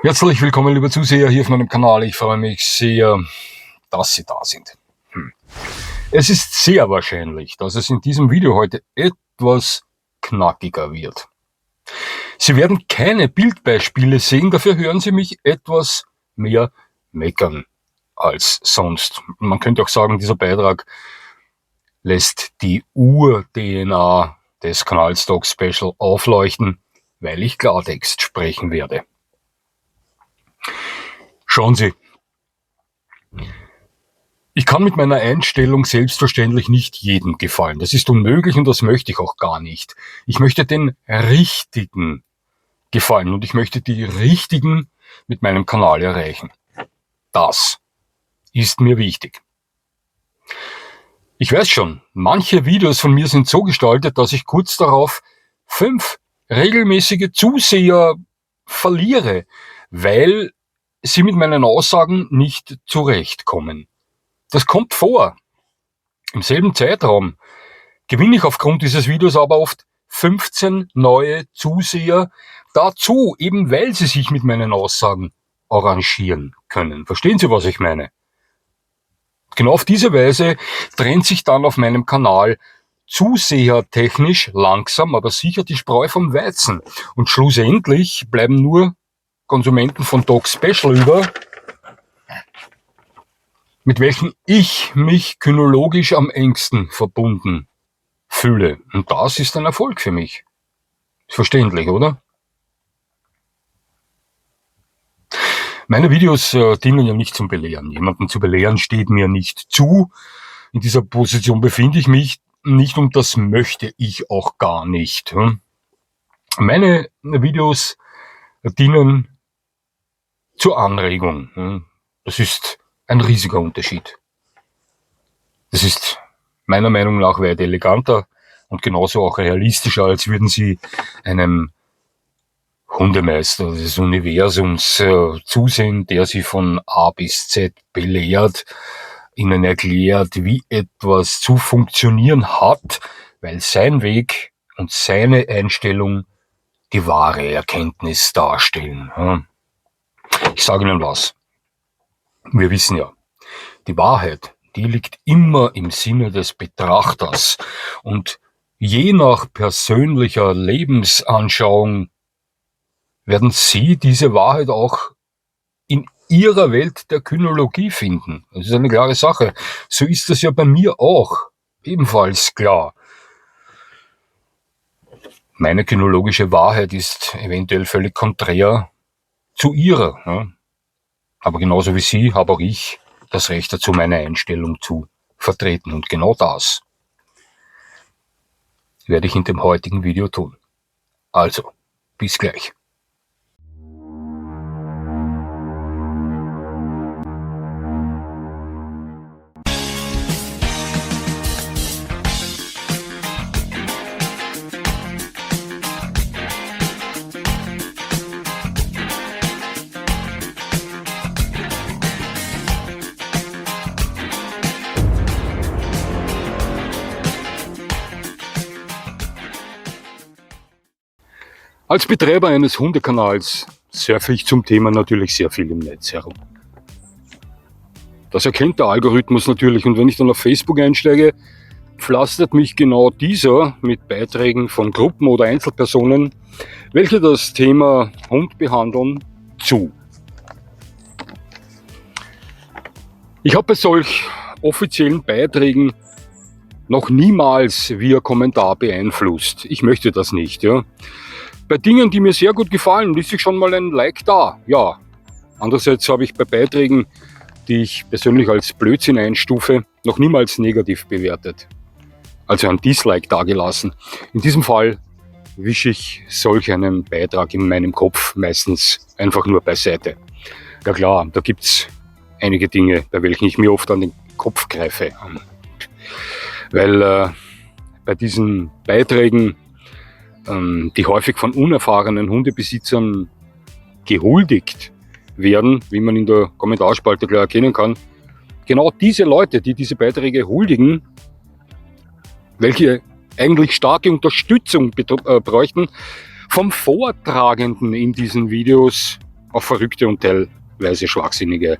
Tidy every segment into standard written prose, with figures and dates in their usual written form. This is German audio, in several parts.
Herzlich willkommen, liebe Zuseher, hier auf meinem Kanal. Ich freue mich sehr, dass Sie da sind. Es ist sehr wahrscheinlich, dass es in diesem Video heute etwas knackiger wird. Sie werden keine Bildbeispiele sehen, dafür hören Sie mich etwas mehr meckern als sonst. Man könnte auch sagen, dieser Beitrag lässt die Ur-DNA des Kanals Dog Special aufleuchten, weil ich Klartext sprechen werde. Schauen Sie, ich kann mit meiner Einstellung selbstverständlich nicht jedem gefallen. Das ist unmöglich und das möchte ich auch gar nicht. Ich möchte den Richtigen gefallen und ich möchte die Richtigen mit meinem Kanal erreichen. Das ist mir wichtig. Ich weiß schon, manche Videos von mir sind so gestaltet, dass ich kurz darauf 5 regelmäßige Zuseher verliere, weil sie mit meinen Aussagen nicht zurechtkommen. Das kommt vor. Im selben Zeitraum gewinne ich aufgrund dieses Videos aber oft 15 neue Zuseher dazu, eben weil sie sich mit meinen Aussagen arrangieren können. Verstehen Sie, was ich meine? Genau auf diese Weise trennt sich dann auf meinem Kanal zusehertechnisch langsam, aber sicher die Spreu vom Weizen. Und schlussendlich bleiben nur Konsumenten von Dog Special über, mit welchen ich mich kynologisch am engsten verbunden fühle. Und das ist ein Erfolg für mich. Ist verständlich, oder? Meine Videos dienen ja nicht zum Belehren. Jemanden zu belehren steht mir nicht zu. In dieser Position befinde ich mich nicht und das möchte ich auch gar nicht. Meine Videos dienen zur Anregung. Das ist ein riesiger Unterschied. Das ist meiner Meinung nach weit eleganter und genauso auch realistischer, als würden Sie einem Hundemeister des Universums zusehen, der Sie von A bis Z belehrt, Ihnen erklärt, wie etwas zu funktionieren hat, weil sein Weg und seine Einstellung die wahre Erkenntnis darstellen. Ich sage Ihnen was. Wir wissen ja, die Wahrheit, die liegt immer im Sinne des Betrachters. Und je nach persönlicher Lebensanschauung werden Sie diese Wahrheit auch in Ihrer Welt der Kynologie finden. Das ist eine klare Sache. So ist das ja bei mir auch ebenfalls klar. Meine kynologische Wahrheit ist eventuell völlig konträr zu Ihrer. Aber genauso wie Sie habe auch ich das Recht dazu, meine Einstellung zu vertreten. Und genau das werde ich in dem heutigen Video tun. Also, bis gleich. Als Betreiber eines Hundekanals surfe ich zum Thema natürlich sehr viel im Netz herum. Das erkennt der Algorithmus natürlich und wenn ich dann auf Facebook einsteige, pflastert mich genau dieser mit Beiträgen von Gruppen oder Einzelpersonen, welche das Thema Hund behandeln, zu. Ich habe bei solch offiziellen Beiträgen noch niemals via Kommentar beeinflusst. Ich möchte das nicht. Bei Dingen, die mir sehr gut gefallen, ließ ich schon mal ein Like da. Ja, andererseits habe ich bei Beiträgen, die ich persönlich als Blödsinn einstufe, noch niemals negativ bewertet. Also ein Dislike dagelassen. In diesem Fall wische ich solch einen Beitrag in meinem Kopf meistens einfach nur beiseite. Ja klar, da gibt es einige Dinge, bei welchen ich mir oft an den Kopf greife. Weil bei diesen Beiträgen, die häufig von unerfahrenen Hundebesitzern gehuldigt werden, wie man in der Kommentarspalte klar erkennen kann. Genau diese Leute, die diese Beiträge huldigen, welche eigentlich starke Unterstützung bräuchten, vom Vortragenden in diesen Videos auf verrückte und teilweise schwachsinnige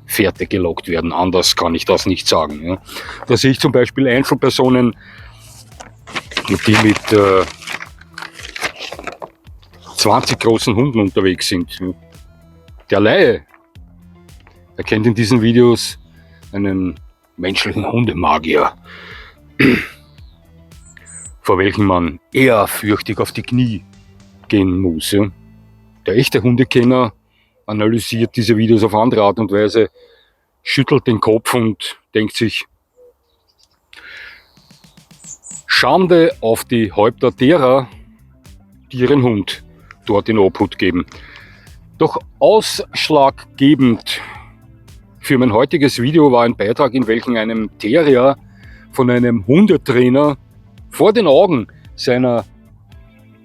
Fährte gelockt werden. Anders kann ich das nicht sagen. Ja. Da sehe ich zum Beispiel Einzelpersonen, die mit 20 großen Hunden unterwegs sind. Der Laie erkennt in diesen Videos einen menschlichen Hundemagier, vor welchem man ehrfürchtig auf die Knie gehen muss. Ja. Der echte Hundekenner analysiert diese Videos auf andere Art und Weise, schüttelt den Kopf und denkt sich, Schande auf die Häupter derer, die ihren Hund dort in Obhut geben. Doch ausschlaggebend für mein heutiges Video war ein Beitrag, in welchem einem Terrier von einem Hundetrainer vor den Augen seiner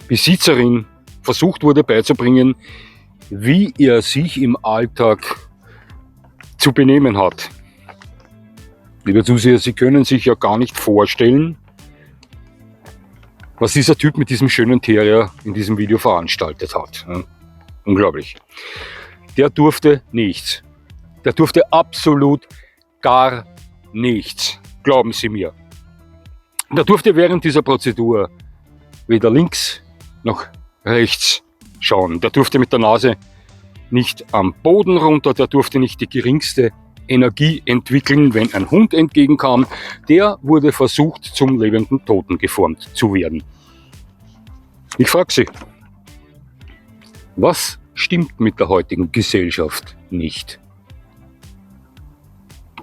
Besitzerin versucht wurde beizubringen, wie er sich im Alltag zu benehmen hat. Liebe Zuseher, Sie können sich ja gar nicht vorstellen, was dieser Typ mit diesem schönen Terrier in diesem Video veranstaltet hat. Ja, unglaublich. Der durfte nichts. Der durfte absolut gar nichts. Glauben Sie mir. Der durfte während dieser Prozedur weder links noch rechts schauen. Der durfte mit der Nase nicht am Boden runter. Der durfte nicht die geringste Energie entwickeln, wenn ein Hund entgegenkam. Der wurde versucht, zum lebenden Toten geformt zu werden. Ich frage Sie, was stimmt mit der heutigen Gesellschaft nicht?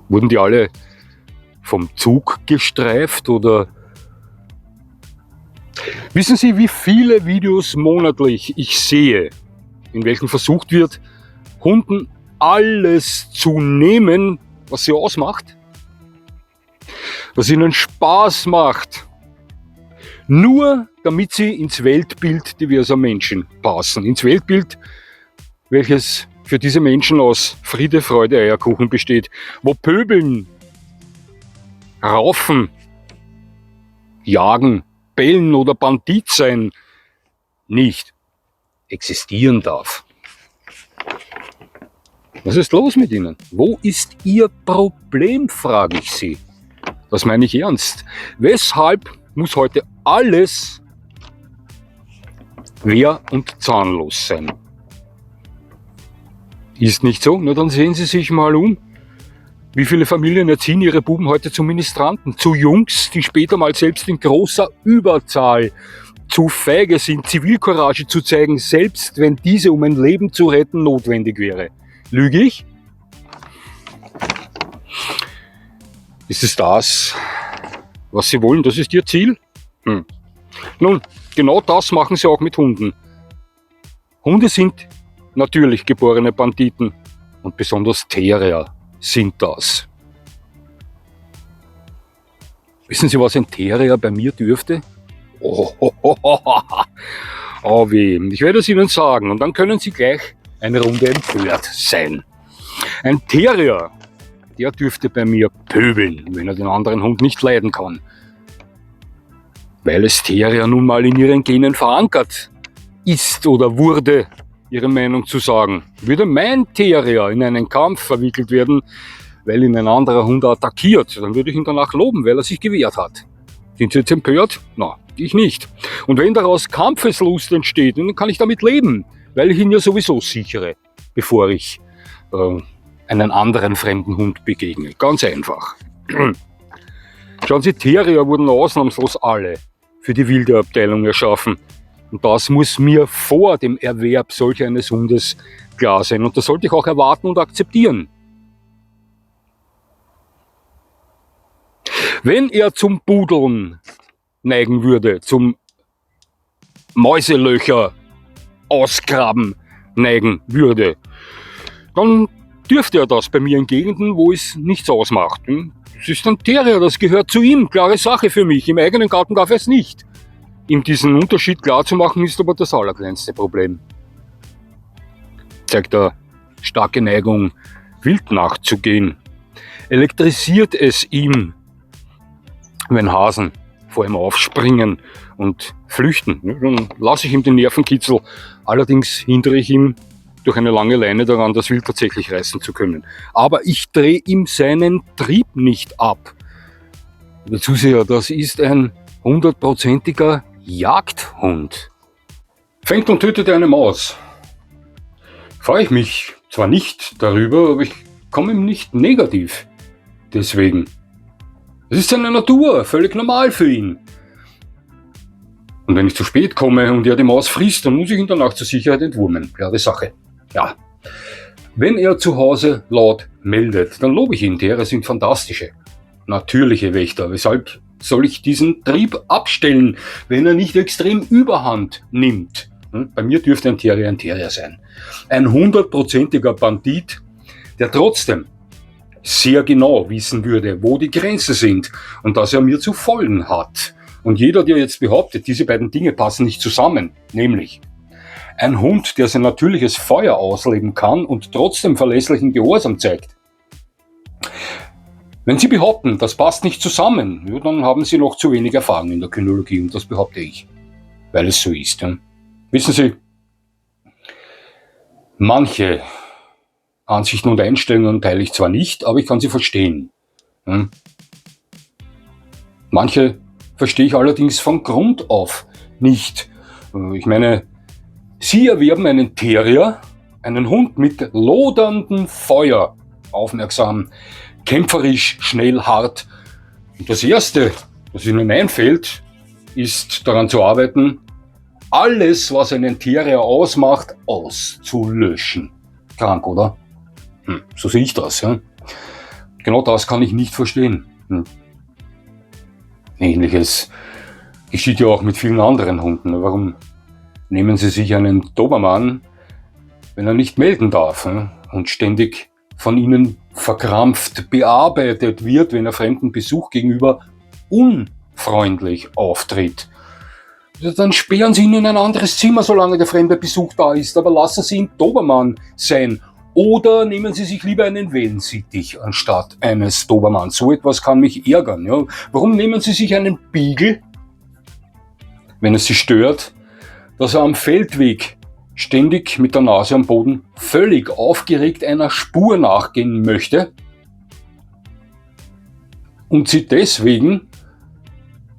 Wurden die alle vom Zug gestreift oder? Wissen Sie, wie viele Videos monatlich ich sehe, in welchen versucht wird, Hunden alles zu nehmen, was sie ausmacht, was ihnen Spaß macht, nur damit sie ins Weltbild diverser Menschen passen, ins Weltbild, welches für diese Menschen aus Friede, Freude, Eierkuchen besteht, wo Pöbeln, Raufen, Jagen, Bellen oder Bandit sein nicht existieren darf. Was ist los mit Ihnen? Wo ist Ihr Problem, frage ich Sie. Das meine ich ernst. Weshalb muss heute alles wehr- und zahnlos sein? Ist nicht so? Na, dann sehen Sie sich mal um. Wie viele Familien erziehen ihre Buben heute zu Ministranten, zu Jungs, die später mal selbst in großer Überzahl zu feige sind, Zivilcourage zu zeigen, selbst wenn diese, um ein Leben zu retten, notwendig wäre. Lüge ich? Ist es das, was Sie wollen? Das ist Ihr Ziel? Nun, genau das machen Sie auch mit Hunden. Hunde sind natürlich geborene Banditen und besonders Terrier sind das. Wissen Sie, was ein Terrier bei mir dürfte? Oh weh, ich werde es Ihnen sagen und dann können Sie gleich eine Runde empört sein. Ein Terrier, der dürfte bei mir pöbeln, wenn er den anderen Hund nicht leiden kann. Weil es Terrier nun mal in ihren Genen verankert ist oder wurde, Ihre Meinung zu sagen. Würde mein Terrier in einen Kampf verwickelt werden, weil ihn ein anderer Hund attackiert, dann würde ich ihn danach loben, weil er sich gewehrt hat. Sind Sie jetzt empört? Na, ich nicht. Und wenn daraus Kampfeslust entsteht, dann kann ich damit leben, weil ich ihn ja sowieso sichere, bevor ich einen anderen fremden Hund begegne. Ganz einfach. Schauen Sie, Terrier wurden ausnahmslos alle für die wilde Abteilung erschaffen. Und das muss mir vor dem Erwerb solch eines Hundes klar sein. Und das sollte ich auch erwarten und akzeptieren. Wenn er zum Budeln neigen würde, zum Mäuselöcher ausgraben neigen würde, dann dürfte er das bei mir in Gegenden, wo es nichts ausmacht. Es ist ein Terrier, das gehört zu ihm, klare Sache für mich. Im eigenen Garten darf er es nicht. Ihm diesen Unterschied klar zu machen, ist aber das allerkleinste Problem. Zeigt er starke Neigung, wild nachzugehen. Elektrisiert es ihm, wenn Hasen vor ihm aufspringen und flüchten. Dann lasse ich ihm den Nervenkitzel. Allerdings hindere ich ihm durch eine lange Leine daran, das Wild tatsächlich reißen zu können. Aber ich drehe ihm seinen Trieb nicht ab. Der Zuseher, das ist ein 100%iger Jagdhund. Fängt und tötet eine Maus. Freue ich mich zwar nicht darüber, aber ich komme ihm nicht negativ. Deswegen. Es ist seine Natur, völlig normal für ihn. Und wenn ich zu spät komme und er die Maus frisst, dann muss ich ihn danach zur Sicherheit entwurmen. Klare Sache. Ja. Wenn er zu Hause laut meldet, dann lobe ich ihn. Tiere sind fantastische, natürliche Wächter. Weshalb soll ich diesen Trieb abstellen, wenn er nicht extrem Überhand nimmt? Bei mir dürfte ein Terrier sein. Ein 100%iger Bandit, der trotzdem sehr genau wissen würde, wo die Grenzen sind und dass er mir zu folgen hat. Und jeder, der jetzt behauptet, diese beiden Dinge passen nicht zusammen, nämlich ein Hund, der sein natürliches Feuer ausleben kann und trotzdem verlässlichen Gehorsam zeigt. Wenn Sie behaupten, das passt nicht zusammen, ja, dann haben Sie noch zu wenig Erfahrung in der Kynologie und das behaupte ich, weil es so ist. Ja. Wissen Sie, manche Ansichten und Einstellungen teile ich zwar nicht, aber ich kann sie verstehen. Ja. Manche verstehe ich allerdings von Grund auf nicht. Ich meine, Sie erwerben einen Terrier, einen Hund mit loderndem Feuer, aufmerksam, kämpferisch, schnell, hart. Und das Erste, was Ihnen einfällt, ist daran zu arbeiten, alles, was einen Terrier ausmacht, auszulöschen. Krank, oder? So sehe ich das. Ja? Genau das kann ich nicht verstehen. Ähnliches geschieht ja auch mit vielen anderen Hunden. Warum nehmen Sie sich einen Dobermann, wenn er nicht melden darf und ständig von Ihnen verkrampft bearbeitet wird, wenn er fremden Besuch gegenüber unfreundlich auftritt? Dann sperren Sie ihn in ein anderes Zimmer, solange der fremde Besuch da ist, aber lassen Sie ihn Dobermann sein. Oder nehmen Sie sich lieber einen Wellensittich anstatt eines Dobermanns. So etwas kann mich ärgern. Ja. Warum nehmen Sie sich einen Beagle, wenn es Sie stört, dass er am Feldweg ständig mit der Nase am Boden völlig aufgeregt einer Spur nachgehen möchte und Sie deswegen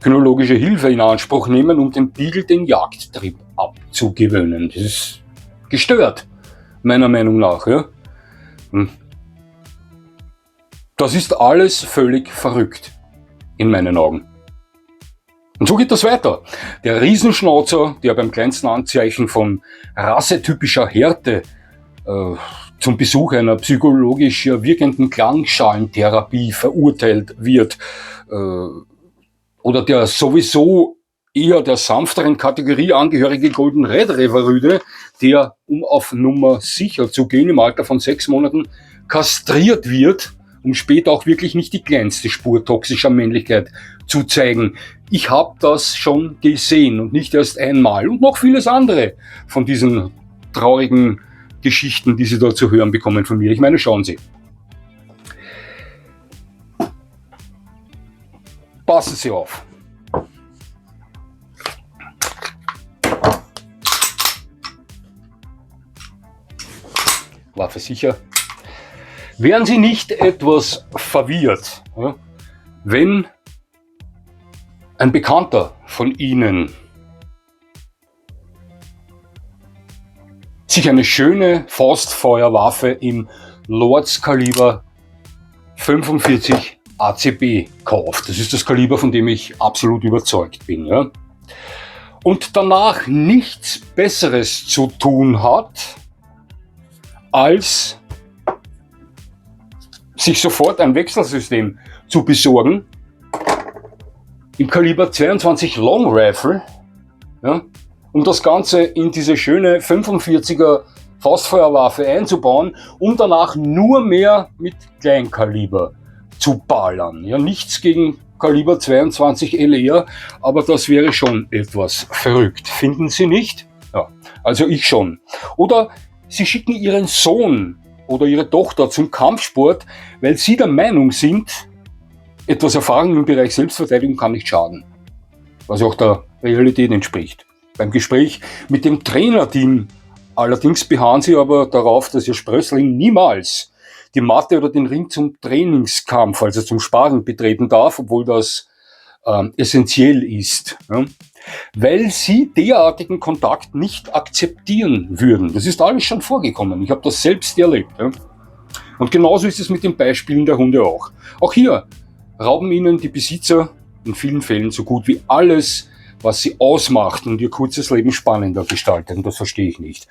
kynologische Hilfe in Anspruch nehmen, um dem Beagle den Jagdtrieb abzugewöhnen? Das ist gestört, meiner Meinung nach. Ja. Das ist alles völlig verrückt, in meinen Augen. Und so geht das weiter. Der Riesenschnauzer, der beim kleinsten Anzeichen von rassetypischer Härte zum Besuch einer psychologisch wirkenden Klangschalentherapie verurteilt wird, oder der sowieso eher der sanfteren Kategorie angehörige Golden Retriever Rüde, der, um auf Nummer sicher zu gehen, im Alter von 6 Monaten kastriert wird, um später auch wirklich nicht die kleinste Spur toxischer Männlichkeit zu zeigen. Ich habe das schon gesehen und nicht erst einmal und noch vieles andere von diesen traurigen Geschichten, die Sie da zu hören bekommen von mir. Ich meine, schauen Sie. Passen Sie auf. Waffe sicher. Wären Sie nicht etwas verwirrt, ja, wenn ein Bekannter von Ihnen sich eine schöne Faustfeuerwaffe im Lords Kaliber 45 ACB kauft? Das ist das Kaliber, von dem ich absolut überzeugt bin. Ja? Und danach nichts Besseres zu tun hat, als sich sofort ein Wechselsystem zu besorgen im Kaliber 22 Long Rifle, ja, um das Ganze in diese schöne 45er Faustfeuerwaffe einzubauen, um danach nur mehr mit Kleinkaliber zu ballern. Ja, nichts gegen Kaliber 22 LR, aber das wäre schon etwas verrückt. Finden Sie nicht? Ja, also ich schon. Oder Sie schicken Ihren Sohn oder Ihre Tochter zum Kampfsport, weil Sie der Meinung sind, etwas Erfahrung im Bereich Selbstverteidigung kann nicht schaden, was auch der Realität entspricht. Beim Gespräch mit dem Trainerteam Allerdings beharren sie aber darauf, dass ihr Sprössling niemals die Matte oder den Ring zum Trainingskampf, also zum Sparen betreten darf, obwohl das essentiell ist. Ja? Weil sie derartigen Kontakt nicht akzeptieren würden. Das ist alles schon vorgekommen. Ich habe das selbst erlebt. Ja? Und genauso ist es mit den Beispielen der Hunde auch. Auch hier rauben ihnen die Besitzer in vielen Fällen so gut wie alles, was sie ausmacht und ihr kurzes Leben spannender gestaltet. Und das verstehe ich nicht.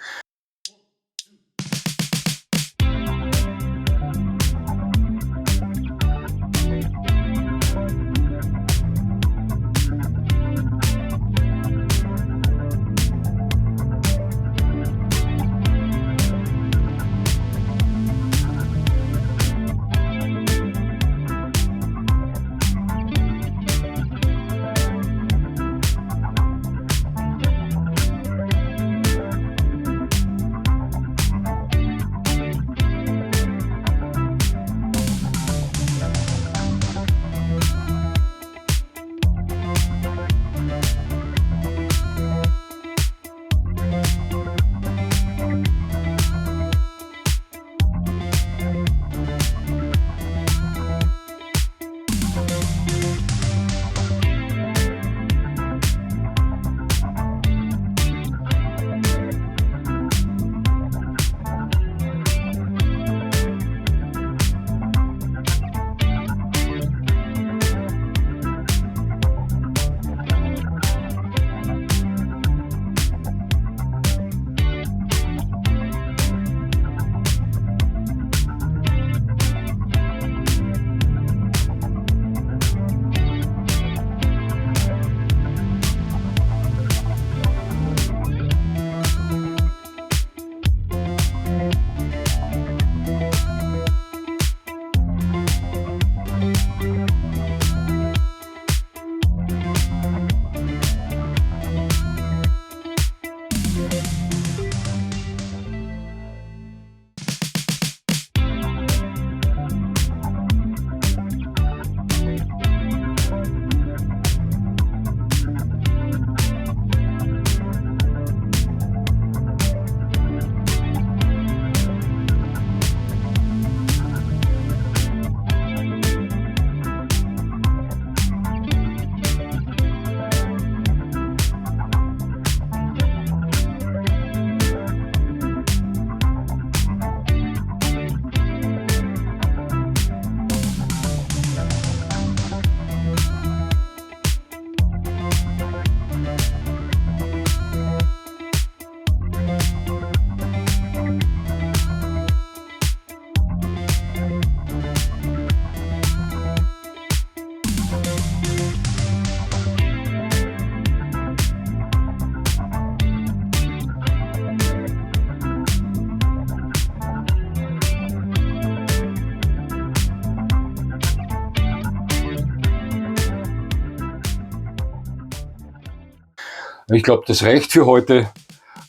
Ich glaube, das reicht für heute.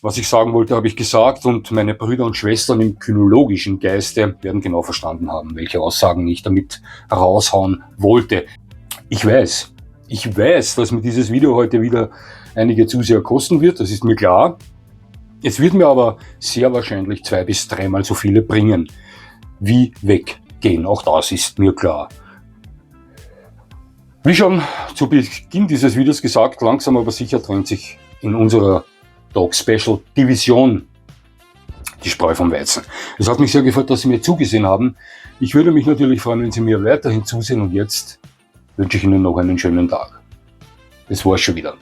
Was ich sagen wollte, habe ich gesagt, und meine Brüder und Schwestern im kynologischen Geiste werden genau verstanden haben, welche Aussagen ich damit raushauen wollte. Ich weiß, dass mir dieses Video heute wieder einige Zuseher kosten wird, das ist mir klar. Es wird mir aber sehr wahrscheinlich 2 bis 3 Mal so viele bringen, wie weggehen. Auch das ist mir klar. Wie schon zu Beginn dieses Videos gesagt, langsam aber sicher trennt sich in unserer Dog Special Division die Spreu vom Weizen. Es hat mich sehr gefreut, dass Sie mir zugesehen haben. Ich würde mich natürlich freuen, wenn Sie mir weiterhin zusehen, und jetzt wünsche ich Ihnen noch einen schönen Tag. Das war's schon wieder.